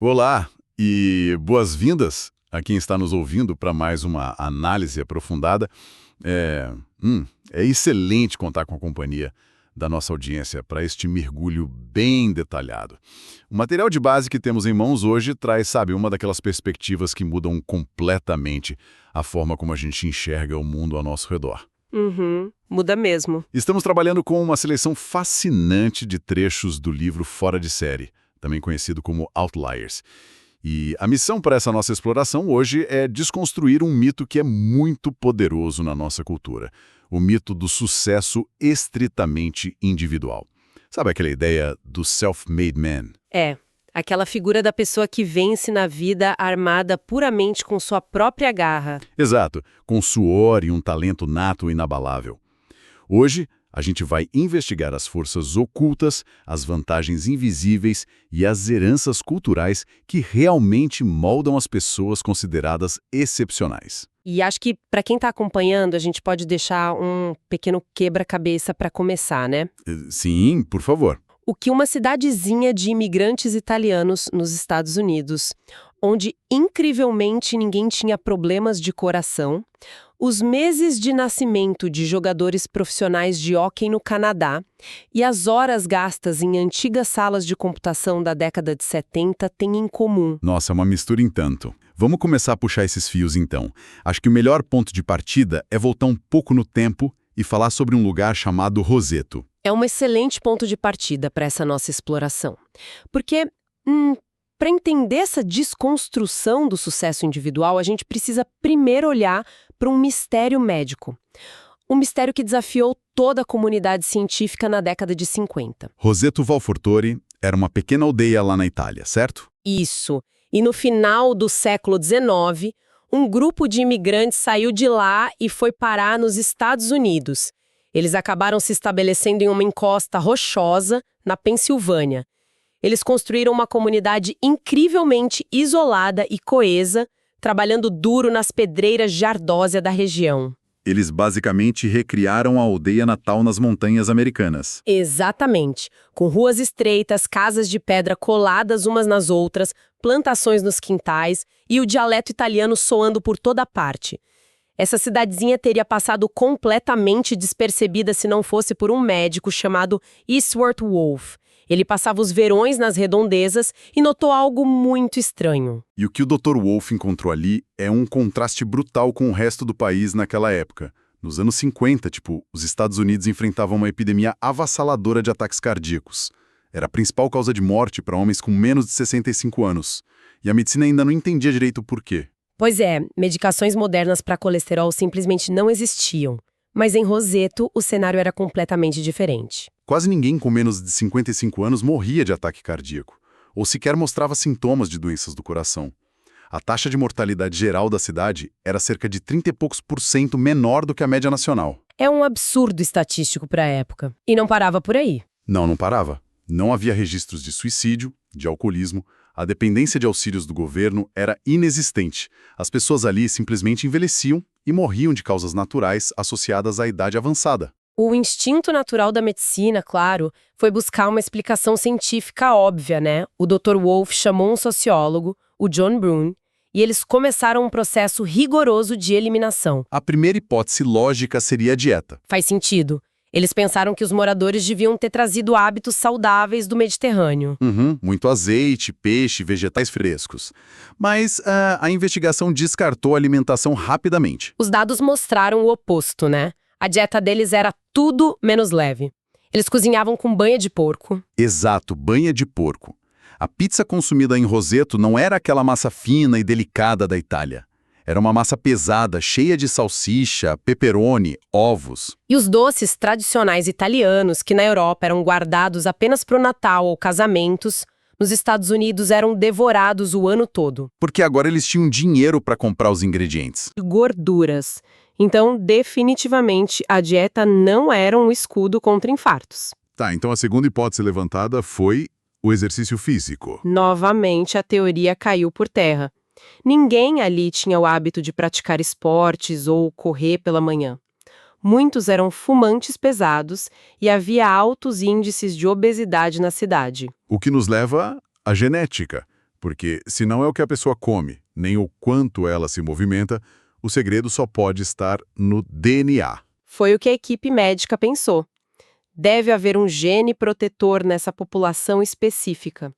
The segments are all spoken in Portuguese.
Olá e boas-vindas a quem está nos ouvindo para mais uma análise aprofundada. É, é excelente contar com a companhia da nossa audiência para este mergulho bem detalhado. O material de base que temos em mãos hoje traz, sabe, uma daquelas perspectivas que mudam completamente a forma como a gente enxerga o mundo ao nosso redor. Muda mesmo. Estamos trabalhando com uma seleção fascinante de trechos do livro Fora de Série, também conhecido como Outliers. E a missão para essa nossa exploração hoje é desconstruir um mito que é muito poderoso na nossa cultura, o mito do sucesso estritamente individual. Sabe aquela ideia do self-made man? É, aquela figura da pessoa que vence na vida armada puramente com sua própria garra. Exato, com suor e um talento nato inabalável. Hoje, a gente vai investigar as forças ocultas, as vantagens invisíveis e as heranças culturais que realmente moldam as pessoas consideradas excepcionais. E acho que, para quem está acompanhando, a gente pode deixar um pequeno quebra-cabeça para começar, né? Sim, por favor. O que uma cidadezinha de imigrantes italianos nos Estados Unidos, onde incrivelmente ninguém tinha problemas de coração, os meses de nascimento de jogadores profissionais de hóquei no Canadá e as horas gastas em antigas salas de computação da década de 70 têm em comum. Nossa, é uma mistura em tanto. Vamos começar a puxar esses fios então. Acho que o melhor ponto de partida é voltar um pouco no tempo e falar sobre um lugar chamado Roseto. É um excelente ponto de partida para essa nossa exploração. Porque, para entender essa desconstrução do sucesso individual, a gente precisa primeiro olhar para um mistério médico. Um mistério que desafiou toda a comunidade científica na década de 50. Roseto Valfortore era uma pequena aldeia lá na Itália, certo? Isso. E no final do século XIX, um grupo de imigrantes saiu de lá e foi parar nos Estados Unidos. Eles acabaram se estabelecendo em uma encosta rochosa, na Pensilvânia. Eles construíram uma comunidade incrivelmente isolada e coesa, trabalhando duro nas pedreiras de ardósia da região. Eles basicamente recriaram a aldeia natal nas montanhas americanas. Exatamente. Com ruas estreitas, casas de pedra coladas umas nas outras, plantações nos quintais e o dialeto italiano soando por toda parte. Essa cidadezinha teria passado completamente despercebida se não fosse por um médico chamado Eastworth Wolf. Ele passava os verões nas redondezas e notou algo muito estranho. E o que o Dr. Wolf encontrou ali é um contraste brutal com o resto do país naquela época. Nos anos 50, os Estados Unidos enfrentavam uma epidemia avassaladora de ataques cardíacos. Era a principal causa de morte para homens com menos de 65 anos. E a medicina ainda não entendia direito o porquê. Pois é, medicações modernas para colesterol simplesmente não existiam. Mas em Roseto, o cenário era completamente diferente. Quase ninguém com menos de 55 anos morria de ataque cardíaco, ou sequer mostrava sintomas de doenças do coração. A taxa de mortalidade geral da cidade era cerca de 30 e poucos por cento menor do que a média nacional. É um absurdo estatístico para a época. E não parava por aí. Não parava. Não havia registros de suicídio, de alcoolismo. A dependência de auxílios do governo era inexistente. As pessoas ali simplesmente envelheciam e morriam de causas naturais associadas à idade avançada. O instinto natural da medicina, claro, foi buscar uma explicação científica óbvia, né? O Dr. Wolf chamou um sociólogo, o John Brune, e eles começaram um processo rigoroso de eliminação. A primeira hipótese lógica seria a dieta. Faz sentido. Eles pensaram que os moradores deviam ter trazido hábitos saudáveis do Mediterrâneo. Muito azeite, peixe, vegetais frescos. Mas a investigação descartou a alimentação rapidamente. Os dados mostraram o oposto, né? A dieta deles era tudo menos leve. Eles cozinhavam com banha de porco. Exato, banha de porco. A pizza consumida em Roseto não era aquela massa fina e delicada da Itália. Era uma massa pesada, cheia de salsicha, pepperoni, ovos. E os doces tradicionais italianos, que na Europa eram guardados apenas para o Natal ou casamentos, nos Estados Unidos eram devorados o ano todo. Porque agora eles tinham dinheiro para comprar os ingredientes. Gorduras. Então, definitivamente, a dieta não era um escudo contra infartos. Tá, então a segunda hipótese levantada foi o exercício físico. Novamente, a teoria caiu por terra. Ninguém ali tinha o hábito de praticar esportes ou correr pela manhã. Muitos eram fumantes pesados e havia altos índices de obesidade na cidade. O que nos leva à genética. Porque se não é o que a pessoa come, nem o quanto ela se movimenta, o segredo só pode estar no DNA. Foi o que a equipe médica pensou. Deve haver um gene protetor nessa população específica.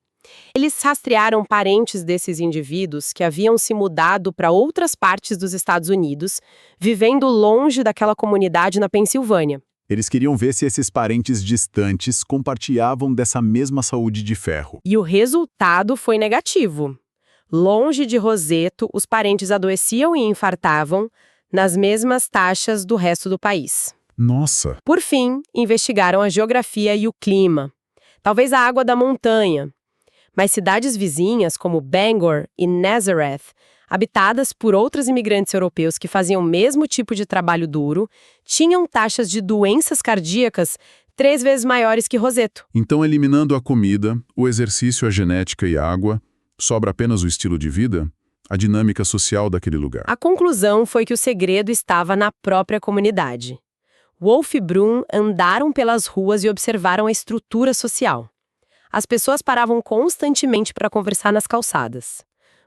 Eles rastrearam parentes desses indivíduos que haviam se mudado para outras partes dos Estados Unidos, vivendo longe daquela comunidade na Pensilvânia. Eles queriam ver se esses parentes distantes compartilhavam dessa mesma saúde de ferro. E o resultado foi negativo. Longe de Roseto, os parentes adoeciam e infartavam nas mesmas taxas do resto do país. Nossa! Por fim, investigaram a geografia e o clima. Talvez a água da montanha. Mas cidades vizinhas, como Bangor e Nazareth, habitadas por outros imigrantes europeus que faziam o mesmo tipo de trabalho duro, tinham taxas de doenças cardíacas 3 vezes maiores que Roseto. Então, eliminando a comida, o exercício, a genética e a água, sobra apenas o estilo de vida, a dinâmica social daquele lugar. A conclusão foi que o segredo estava na própria comunidade. Wolf e Brum andaram pelas ruas e observaram a estrutura social. As pessoas paravam constantemente para conversar nas calçadas.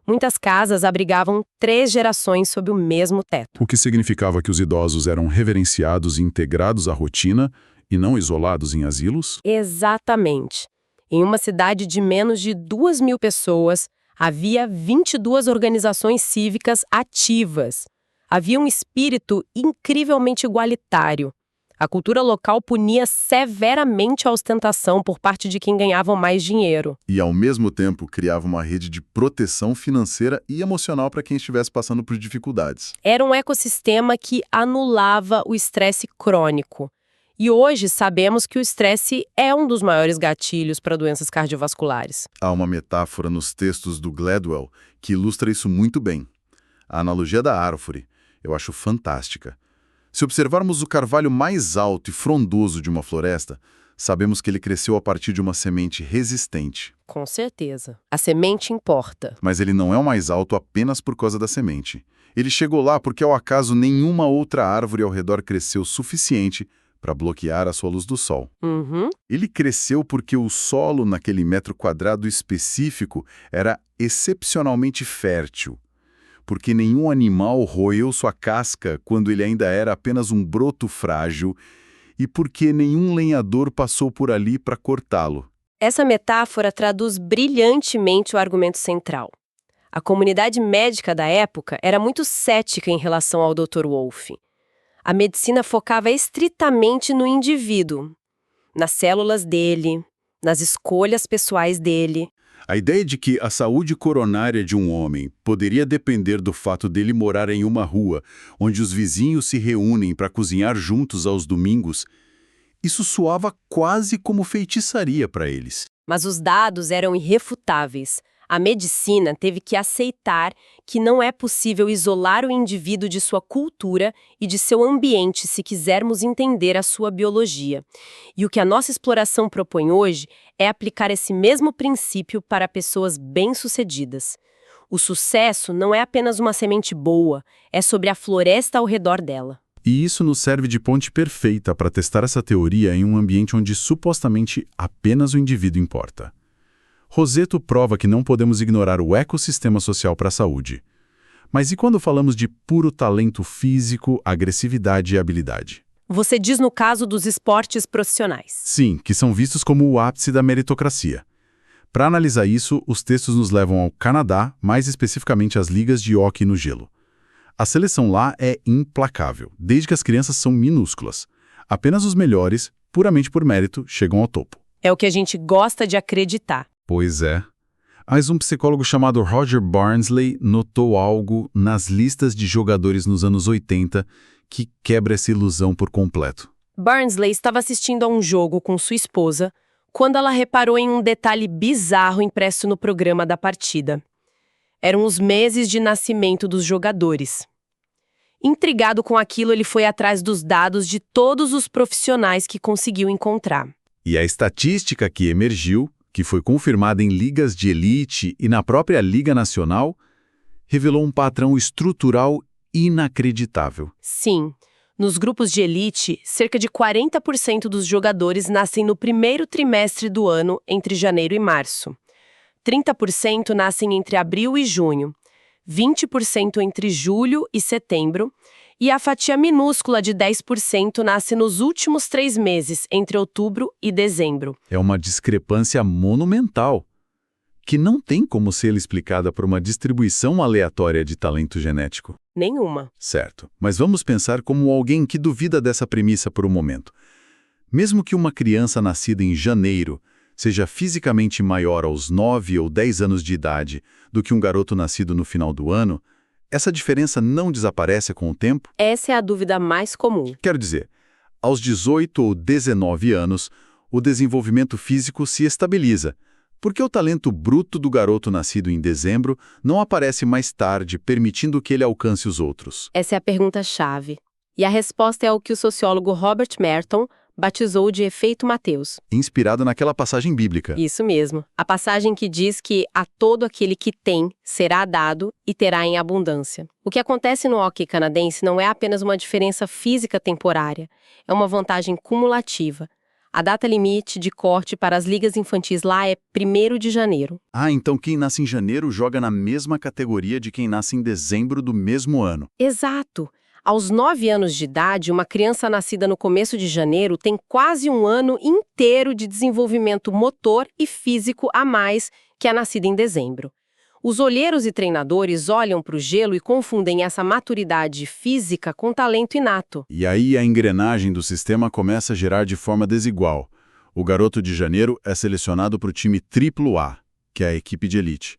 Muitas casas abrigavam 3 gerações sob o mesmo teto. O que significava que os idosos eram reverenciados e integrados à rotina e não isolados em asilos? Exatamente. Em uma cidade de menos de 2.000 pessoas, havia 22 organizações cívicas ativas. Havia um espírito incrivelmente igualitário. A cultura local punia severamente a ostentação por parte de quem ganhava mais dinheiro. E, ao mesmo tempo, criava uma rede de proteção financeira e emocional para quem estivesse passando por dificuldades. Era um ecossistema que anulava o estresse crônico. E hoje sabemos que o estresse é um dos maiores gatilhos para doenças cardiovasculares. Há uma metáfora nos textos do Gladwell que ilustra isso muito bem. A analogia da árvore, eu acho fantástica. Se observarmos o carvalho mais alto e frondoso de uma floresta, sabemos que ele cresceu a partir de uma semente resistente. Com certeza. A semente importa. Mas ele não é o mais alto apenas por causa da semente. Ele chegou lá porque, ao acaso, nenhuma outra árvore ao redor cresceu o suficiente para bloquear a sua luz do sol. Ele cresceu porque o solo, naquele metro quadrado específico, era excepcionalmente fértil. Porque nenhum animal roeu sua casca quando ele ainda era apenas um broto frágil, e porque nenhum lenhador passou por ali para cortá-lo. Essa metáfora traduz brilhantemente o argumento central. A comunidade médica da época era muito cética em relação ao Dr. Wolf. A medicina focava estritamente no indivíduo, nas células dele, nas escolhas pessoais dele. A ideia de que a saúde coronária de um homem poderia depender do fato dele morar em uma rua onde os vizinhos se reúnem para cozinhar juntos aos domingos, isso soava quase como feitiçaria para eles. Mas os dados eram irrefutáveis. A medicina teve que aceitar que não é possível isolar o indivíduo de sua cultura e de seu ambiente se quisermos entender a sua biologia. E o que a nossa exploração propõe hoje é aplicar esse mesmo princípio para pessoas bem-sucedidas. O sucesso não é apenas uma semente boa, é sobre a floresta ao redor dela. E isso nos serve de ponte perfeita para testar essa teoria em um ambiente onde supostamente apenas o indivíduo importa. Roseto prova que não podemos ignorar o ecossistema social para a saúde. Mas e quando falamos de puro talento físico, agressividade e habilidade? Você diz no caso dos esportes profissionais. Sim, que são vistos como o ápice da meritocracia. Para analisar isso, os textos nos levam ao Canadá, mais especificamente às ligas de hóquei no gelo. A seleção lá é implacável, desde que as crianças são minúsculas. Apenas os melhores, puramente por mérito, chegam ao topo. É o que a gente gosta de acreditar. Pois é. Mas um psicólogo chamado Roger Barnsley notou algo nas listas de jogadores nos anos 80 que quebra essa ilusão por completo. Barnsley estava assistindo a um jogo com sua esposa quando ela reparou em um detalhe bizarro impresso no programa da partida. Eram os meses de nascimento dos jogadores. Intrigado com aquilo, ele foi atrás dos dados de todos os profissionais que conseguiu encontrar. E a estatística que emergiu, que foi confirmada em ligas de elite e na própria Liga Nacional, revelou um padrão estrutural inacreditável. Sim, nos grupos de elite, cerca de 40% dos jogadores nascem no primeiro trimestre do ano, entre janeiro e março. 30% nascem entre abril e junho, 20% entre julho e setembro, e a fatia minúscula de 10% nasce nos últimos 3 meses, entre outubro e dezembro. É uma discrepância monumental, que não tem como ser explicada por uma distribuição aleatória de talento genético. Nenhuma. Certo, mas vamos pensar como alguém que duvida dessa premissa por um momento. Mesmo que uma criança nascida em janeiro seja fisicamente maior aos 9 ou 10 anos de idade do que um garoto nascido no final do ano, essa diferença não desaparece com o tempo? Essa é a dúvida mais comum. Quero dizer, aos 18 ou 19 anos, o desenvolvimento físico se estabiliza, porque o talento bruto do garoto nascido em dezembro não aparece mais tarde, permitindo que ele alcance os outros. Essa é a pergunta-chave. E a resposta é o que o sociólogo Robert Merton batizou de efeito Mateus. Inspirado naquela passagem bíblica. Isso mesmo. A passagem que diz que a todo aquele que tem será dado e terá em abundância. O que acontece no hóquei canadense não é apenas uma diferença física temporária, é uma vantagem cumulativa. A data limite de corte para as ligas infantis lá é 1º de janeiro. Ah, então quem nasce em janeiro joga na mesma categoria de quem nasce em dezembro do mesmo ano. Exato. Aos 9 anos de idade, uma criança nascida no começo de janeiro tem quase um ano inteiro de desenvolvimento motor e físico a mais que a nascida em dezembro. Os olheiros e treinadores olham para o gelo e confundem essa maturidade física com talento inato. E aí a engrenagem do sistema começa a girar de forma desigual. O garoto de janeiro é selecionado para o time AAA, que é a equipe de elite.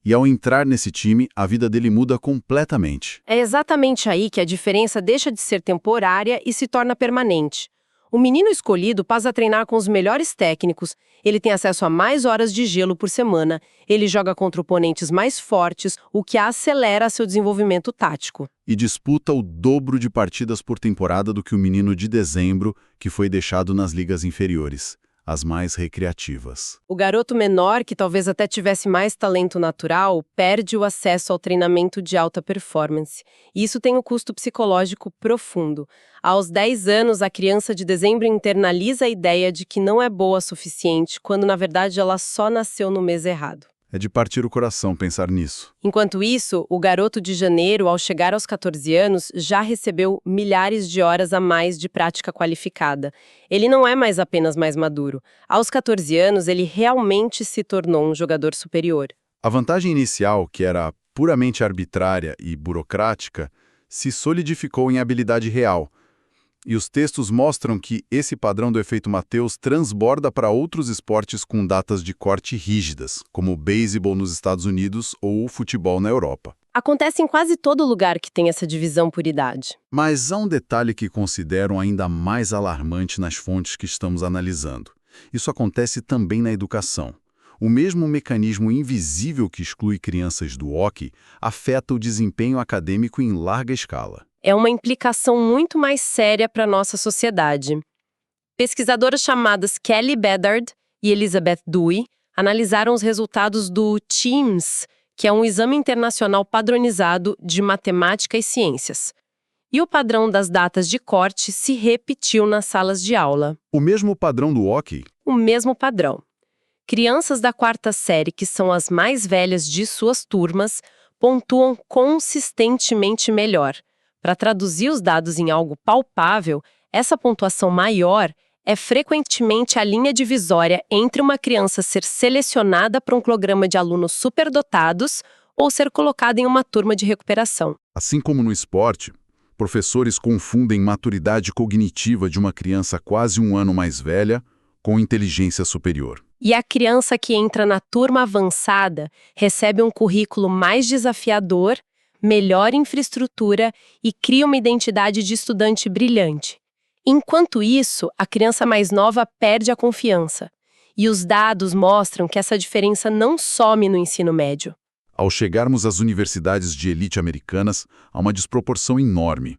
E ao entrar nesse time, a vida dele muda completamente. É exatamente aí que a diferença deixa de ser temporária e se torna permanente. O menino escolhido passa a treinar com os melhores técnicos, ele tem acesso a mais horas de gelo por semana, ele joga contra oponentes mais fortes, o que acelera seu desenvolvimento tático. E disputa o dobro de partidas por temporada do que o menino de dezembro, que foi deixado nas ligas inferiores, as mais recreativas. O garoto menor, que talvez até tivesse mais talento natural, perde o acesso ao treinamento de alta performance. E isso tem um custo psicológico profundo. Aos 10 anos, a criança de dezembro internaliza a ideia de que não é boa o suficiente, quando na verdade ela só nasceu no mês errado. É de partir o coração pensar nisso. Enquanto isso, o garoto de janeiro, ao chegar aos 14 anos, já recebeu milhares de horas a mais de prática qualificada. Ele não é mais apenas mais maduro. Aos 14 anos, ele realmente se tornou um jogador superior. A vantagem inicial, que era puramente arbitrária e burocrática, se solidificou em habilidade real. E os textos mostram que esse padrão do efeito Mateus transborda para outros esportes com datas de corte rígidas, como o beisebol nos Estados Unidos ou o futebol na Europa. Acontece em quase todo lugar que tem essa divisão por idade. Mas há um detalhe que considero ainda mais alarmante nas fontes que estamos analisando. Isso acontece também na educação. O mesmo mecanismo invisível que exclui crianças do hóquei afeta o desempenho acadêmico em larga escala. É uma implicação muito mais séria para a nossa sociedade. Pesquisadoras chamadas Kelly Bedard e Elizabeth Dewey analisaram os resultados do TIMSS, que é um exame internacional padronizado de matemática e ciências. E o padrão das datas de corte se repetiu nas salas de aula. O mesmo padrão do hóquei? O mesmo padrão. Crianças da 4ª série, que são as mais velhas de suas turmas, pontuam consistentemente melhor. Para traduzir os dados em algo palpável, essa pontuação maior é frequentemente a linha divisória entre uma criança ser selecionada para um programa de alunos superdotados ou ser colocada em uma turma de recuperação. Assim como no esporte, professores confundem maturidade cognitiva de uma criança quase um ano mais velha com inteligência superior. E a criança que entra na turma avançada recebe um currículo mais desafiador, melhor infraestrutura e cria uma identidade de estudante brilhante. Enquanto isso, a criança mais nova perde a confiança. E os dados mostram que essa diferença não some no ensino médio. Ao chegarmos às universidades de elite americanas, há uma desproporção enorme.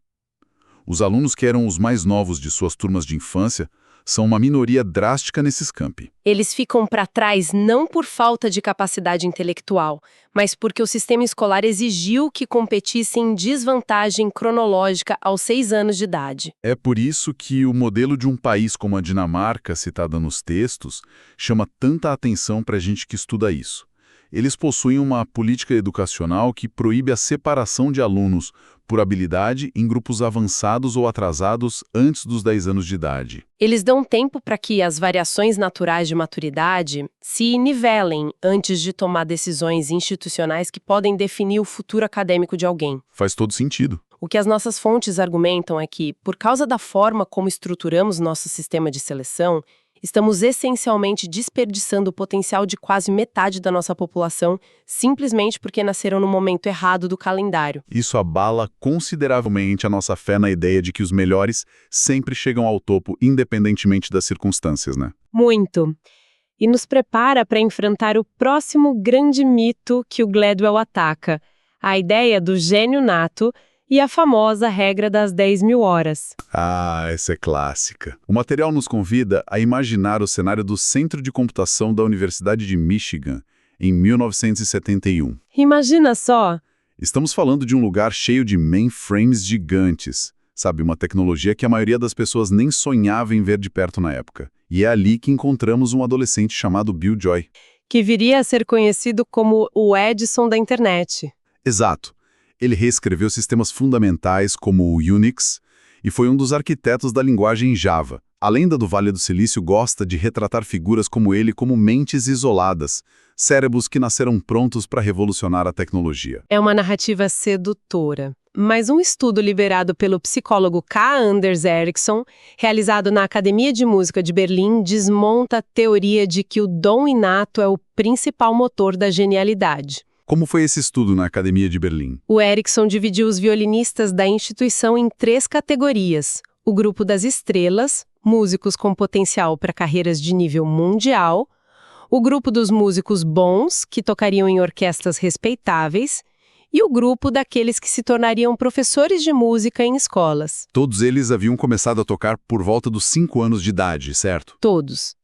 Os alunos que eram os mais novos de suas turmas de infância são uma minoria drástica nesses campi. Eles ficam para trás não por falta de capacidade intelectual, mas porque o sistema escolar exigiu que competissem em desvantagem cronológica aos 6 anos de idade. É por isso que o modelo de um país como a Dinamarca, citada nos textos, chama tanta atenção para a gente que estuda isso. Eles possuem uma política educacional que proíbe a separação de alunos por habilidade em grupos avançados ou atrasados antes dos 10 anos de idade. Eles dão tempo para que as variações naturais de maturidade se nivelem antes de tomar decisões institucionais que podem definir o futuro acadêmico de alguém. Faz todo sentido. O que as nossas fontes argumentam é que, por causa da forma como estruturamos nosso sistema de seleção, estamos essencialmente desperdiçando o potencial de quase metade da nossa população simplesmente porque nasceram no momento errado do calendário. Isso abala consideravelmente a nossa fé na ideia de que os melhores sempre chegam ao topo, independentemente das circunstâncias, né? Muito. E nos prepara para enfrentar o próximo grande mito que o Gladwell ataca, a ideia do gênio nato e a famosa regra das 10.000 horas. Ah, essa é clássica. O material nos convida a imaginar o cenário do Centro de Computação da Universidade de Michigan, em 1971. Imagina só! Estamos falando de um lugar cheio de mainframes gigantes, sabe, uma tecnologia que a maioria das pessoas nem sonhava em ver de perto na época. E é ali que encontramos um adolescente chamado Bill Joy. Que viria a ser conhecido como o Edison da internet. Exato. Ele reescreveu sistemas fundamentais como o Unix e foi um dos arquitetos da linguagem Java. A lenda do Vale do Silício gosta de retratar figuras como ele como mentes isoladas, cérebros que nasceram prontos para revolucionar a tecnologia. É uma narrativa sedutora. Mas um estudo liberado pelo psicólogo K. Anders Ericsson, realizado na Academia de Música de Berlim, desmonta a teoria de que o dom inato é o principal motor da genialidade. Como foi esse estudo na Academia de Berlim? O Ericsson dividiu os violinistas da instituição em 3 categorias. O grupo das estrelas, músicos com potencial para carreiras de nível mundial. O grupo dos músicos bons, que tocariam em orquestras respeitáveis. E o grupo daqueles que se tornariam professores de música em escolas. Todos eles haviam começado a tocar por volta dos 5 anos de idade, certo? Todos.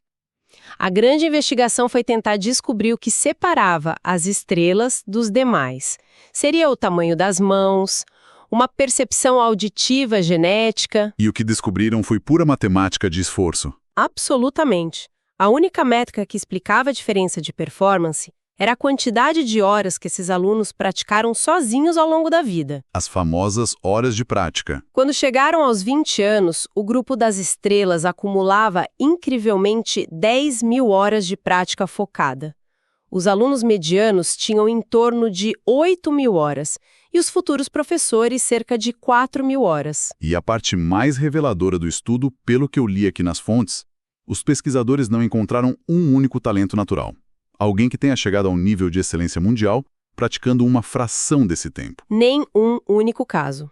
A grande investigação foi tentar descobrir o que separava as estrelas dos demais. Seria o tamanho das mãos, uma percepção auditiva genética. E o que descobriram foi pura matemática de esforço. Absolutamente. A única métrica que explicava a diferença de performance era a quantidade de horas que esses alunos praticaram sozinhos ao longo da vida. As famosas horas de prática. Quando chegaram aos 20 anos, o grupo das estrelas acumulava incrivelmente 10.000 horas de prática focada. Os alunos medianos tinham em torno de 8.000 horas e os futuros professores cerca de 4.000 horas. E a parte mais reveladora do estudo, pelo que eu li aqui nas fontes, os pesquisadores não encontraram um único talento natural. Alguém que tenha chegado a um nível de excelência mundial praticando uma fração desse tempo. Nem um único caso.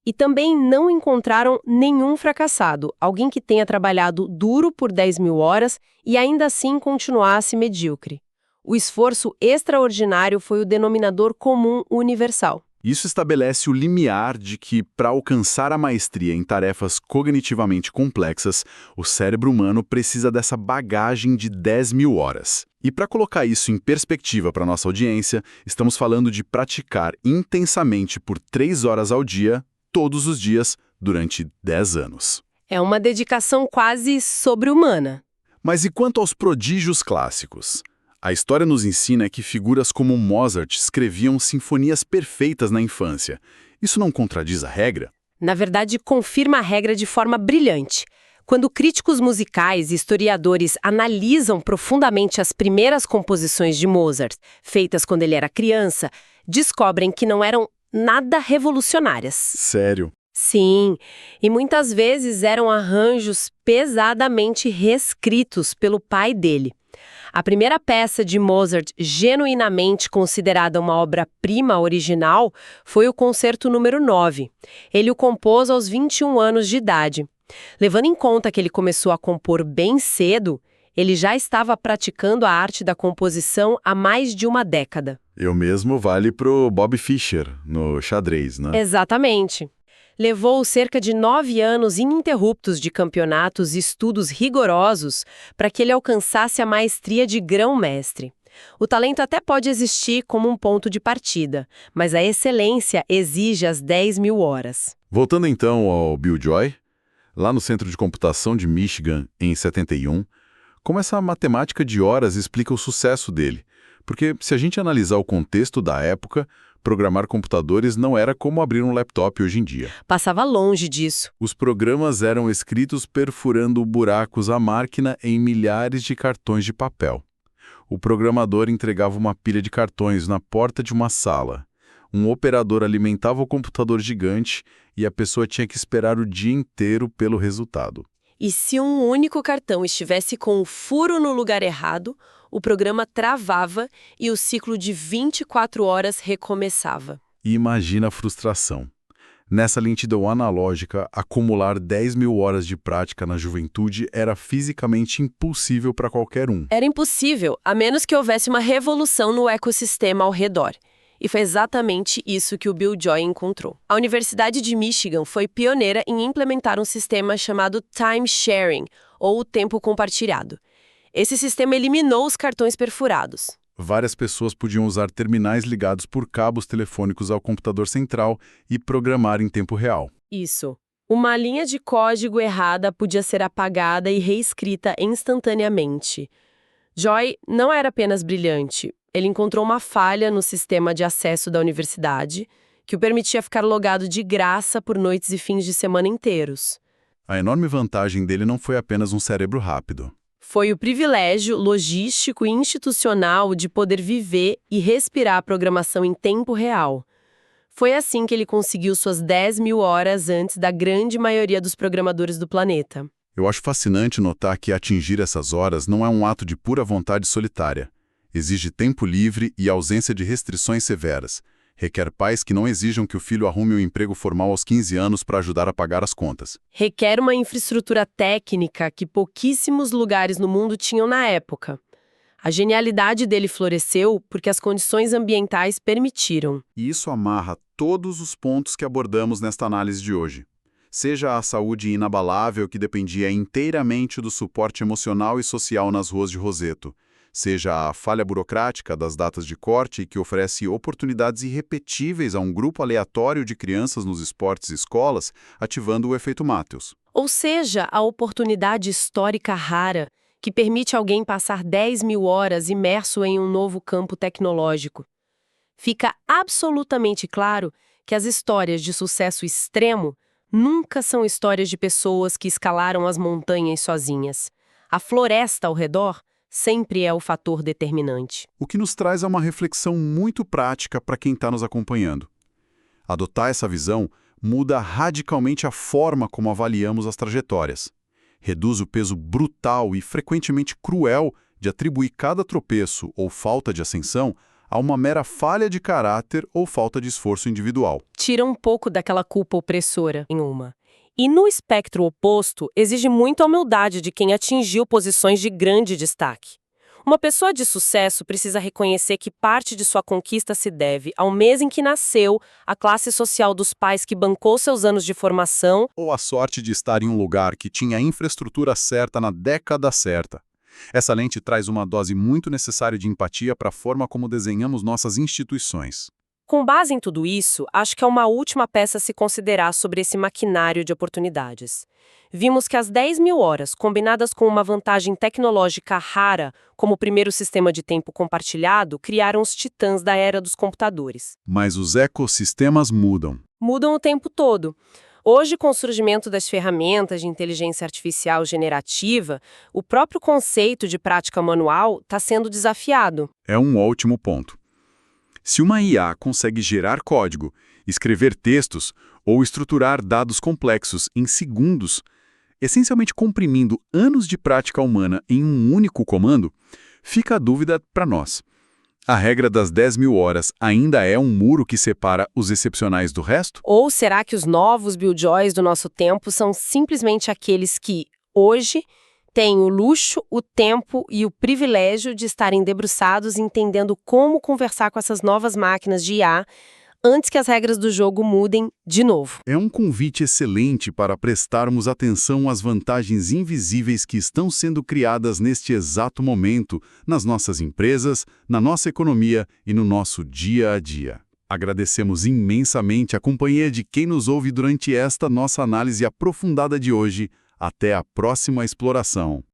E também não encontraram nenhum fracassado, alguém que tenha trabalhado duro por 10.000 horas e ainda assim continuasse medíocre. O esforço extraordinário foi o denominador comum universal. Isso estabelece o limiar de que, para alcançar a maestria em tarefas cognitivamente complexas, o cérebro humano precisa dessa bagagem de 10.000 horas. E para colocar isso em perspectiva para nossa audiência, estamos falando de praticar intensamente por 3 horas ao dia, todos os dias, durante 10 anos. É uma dedicação quase sobre-humana. Mas e quanto aos prodígios clássicos? A história nos ensina que figuras como Mozart escreviam sinfonias perfeitas na infância. Isso não contradiz a regra? Na verdade, confirma a regra de forma brilhante. Quando críticos musicais e historiadores analisam profundamente as primeiras composições de Mozart, feitas quando ele era criança, descobrem que não eram nada revolucionárias. Sério? Sim, e muitas vezes eram arranjos pesadamente reescritos pelo pai dele. A primeira peça de Mozart genuinamente considerada uma obra-prima original foi o Concerto número 9. Ele o compôs aos 21 anos de idade. Levando em conta que ele começou a compor bem cedo, ele já estava praticando a arte da composição há mais de uma década. E o mesmo vale pro Bob Fischer, no xadrez, né? Exatamente. Levou cerca de 9 anos ininterruptos de campeonatos e estudos rigorosos para que ele alcançasse a maestria de grão-mestre. O talento até pode existir como um ponto de partida, mas a excelência exige as 10.000 horas. Voltando então ao Bill Joy, lá no Centro de Computação de Michigan, em 71, como essa matemática de horas explica o sucesso dele? Porque se a gente analisar o contexto da época, programar computadores não era como abrir um laptop hoje em dia. Passava longe disso. Os programas eram escritos perfurando buracos à máquina em milhares de cartões de papel. O programador entregava uma pilha de cartões na porta de uma sala. Um operador alimentava o computador gigante e a pessoa tinha que esperar o dia inteiro pelo resultado. E se um único cartão estivesse com o furo no lugar errado, o programa travava e o ciclo de 24 horas recomeçava. E imagina a frustração. Nessa lentidão analógica, acumular 10.000 horas de prática na juventude era fisicamente impossível para qualquer um. Era impossível, a menos que houvesse uma revolução no ecossistema ao redor. E foi exatamente isso que o Bill Joy encontrou. A Universidade de Michigan foi pioneira em implementar um sistema chamado time sharing, ou tempo compartilhado. Esse sistema eliminou os cartões perfurados. Várias pessoas podiam usar terminais ligados por cabos telefônicos ao computador central e programar em tempo real. Isso. Uma linha de código errada podia ser apagada e reescrita instantaneamente. Joy não era apenas brilhante. Ele encontrou uma falha no sistema de acesso da universidade, que o permitia ficar logado de graça por noites e fins de semana inteiros. A enorme vantagem dele não foi apenas um cérebro rápido. Foi o privilégio logístico e institucional de poder viver e respirar a programação em tempo real. Foi assim que ele conseguiu suas 10.000 horas antes da grande maioria dos programadores do planeta. Eu acho fascinante notar que atingir essas horas não é um ato de pura vontade solitária. Exige tempo livre e ausência de restrições severas. Requer pais que não exijam que o filho arrume um emprego formal aos 15 anos para ajudar a pagar as contas. Requer uma infraestrutura técnica que pouquíssimos lugares no mundo tinham na época. A genialidade dele floresceu porque as condições ambientais permitiram. E isso amarra todos os pontos que abordamos nesta análise de hoje. Seja a saúde inabalável que dependia inteiramente do suporte emocional e social nas ruas de Roseto, seja a falha burocrática das datas de corte que oferece oportunidades irrepetíveis a um grupo aleatório de crianças nos esportes e escolas, ativando o efeito Matthews. Ou seja, a oportunidade histórica rara que permite alguém passar 10.000 horas imerso em um novo campo tecnológico. Fica absolutamente claro que as histórias de sucesso extremo nunca são histórias de pessoas que escalaram as montanhas sozinhas. A floresta ao redor sempre é o fator determinante. O que nos traz a uma reflexão muito prática para quem está nos acompanhando. Adotar essa visão muda radicalmente a forma como avaliamos as trajetórias. Reduz o peso brutal e frequentemente cruel de atribuir cada tropeço ou falta de ascensão a uma mera falha de caráter ou falta de esforço individual. Tira um pouco daquela culpa opressora em uma. E no espectro oposto, exige muita humildade de quem atingiu posições de grande destaque. Uma pessoa de sucesso precisa reconhecer que parte de sua conquista se deve ao mês em que nasceu, à classe social dos pais que bancou seus anos de formação, ou a sorte de estar em um lugar que tinha a infraestrutura certa na década certa. Essa lente traz uma dose muito necessária de empatia para a forma como desenhamos nossas instituições. Com base em tudo isso, acho que é uma última peça a se considerar sobre esse maquinário de oportunidades. Vimos que as 10.000 horas, combinadas com uma vantagem tecnológica rara, como o primeiro sistema de tempo compartilhado, criaram os titãs da era dos computadores. Mas os ecossistemas mudam. Mudam o tempo todo. Hoje, com o surgimento das ferramentas de inteligência artificial generativa, o próprio conceito de prática manual está sendo desafiado. É um ótimo ponto. Se uma IA consegue gerar código, escrever textos ou estruturar dados complexos em segundos, essencialmente comprimindo anos de prática humana em um único comando, fica a dúvida para nós. A regra das 10.000 horas ainda é um muro que separa os excepcionais do resto? Ou será que os novos Bill Joys do nosso tempo são simplesmente aqueles que, hoje, têm o luxo, o tempo e o privilégio de estarem debruçados entendendo como conversar com essas novas máquinas de IA antes que as regras do jogo mudem de novo? É um convite excelente para prestarmos atenção às vantagens invisíveis que estão sendo criadas neste exato momento nas nossas empresas, na nossa economia e no nosso dia a dia. Agradecemos imensamente a companhia de quem nos ouve durante esta nossa análise aprofundada de hoje. Até a próxima exploração.